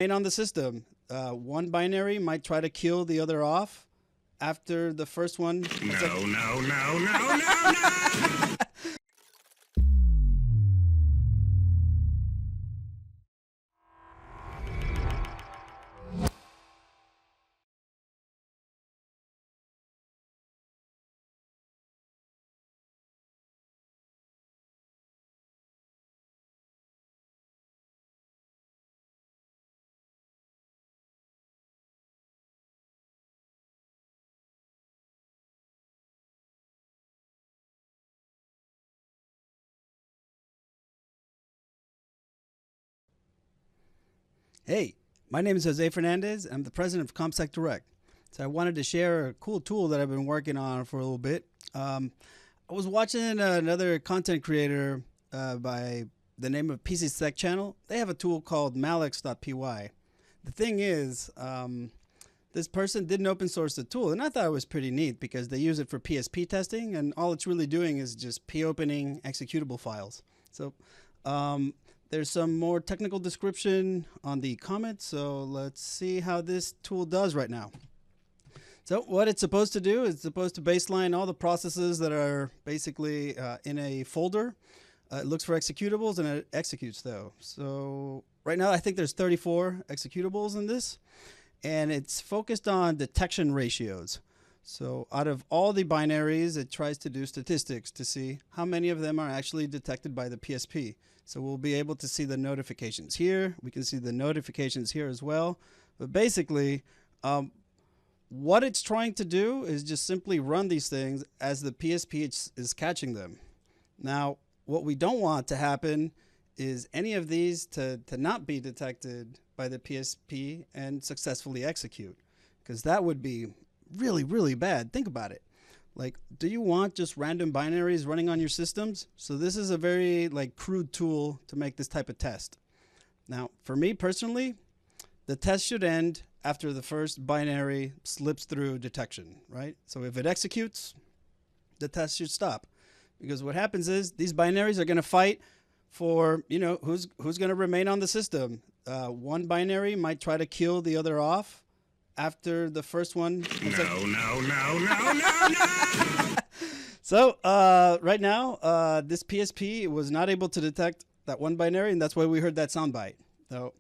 on the system. One binary might try to kill the other off after the first one. No. Hey, my name is Jose Fernandez. I'm the president of CompSec Direct. So I wanted to share a cool tool that I've been working on for a little bit. I was watching another content creator by the name of psutil channel. They have a tool called malx.py. The thing is, this person didn't open source the tool, and I thought it was pretty neat because they use it for PSP testing, and all it's really doing is just p-opening executable files. So there's some more technical description on the comment, so let's see how this tool does right now. So what it's supposed to do is it's supposed to baseline all the processes that are basically in a folder. It looks for executables and it executes though. So right now I think there's 34 executables in this, and it's focused on detection ratios. So out of all the binaries, it tries to do statistics to see how many of them are actually detected by the PSP. So we'll be able to see the notifications here. We can see the notifications here as well. But basically, what it's trying to do is just simply run these things as the PSP is catching them. Now, what we don't want to happen is any of these to not be detected by the PSP and successfully execute, because that would be really, really bad. Think about it. Like, do you want just random binaries running on your systems? So this is a very crude tool to make this type of test. Now, for me personally, the test should end after the first binary slips through detection, right? So if it executes, the test should stop, because what happens is these binaries are going to fight for, who's going to remain on the system. One binary might try to kill the other off after the first one. No. So right now, this PSP was not able to detect that one binary, and that's why we heard that soundbite. So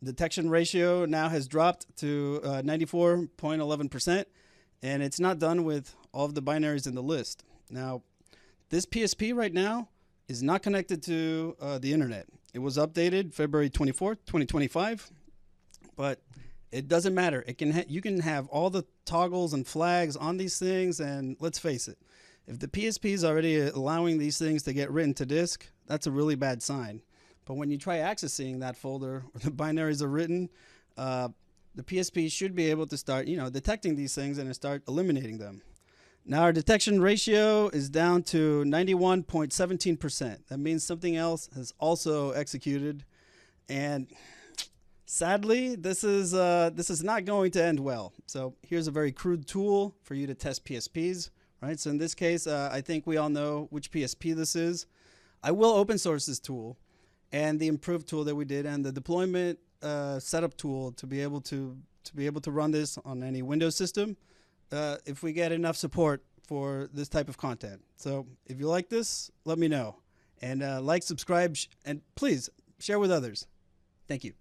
detection ratio now has dropped to 94.11%, and it's not done with all of the binaries in the list. Now, this PSP right now is not connected to the internet. It was updated February 24th, 2025, but it doesn't matter. You can have all the toggles and flags on these things, and let's face it, if the PSP is already allowing these things to get written to disk, that's a really bad sign. But when you try accessing that folder where the binaries are written, the PSP should be able to start, detecting these things and start eliminating them. Now our detection ratio is down to 91.17%. That means something else has also executed, and sadly, this is not going to end well. So here's a very crude tool for you to test PSPs, right? So in this case, I think we all know which PSP this is. I will open source this tool and the improved tool that we did, and the deployment setup tool to be able to run this on any Windows system if we get enough support for this type of content. So if you like this, let me know, and like, subscribe, and please share with others. Thank you.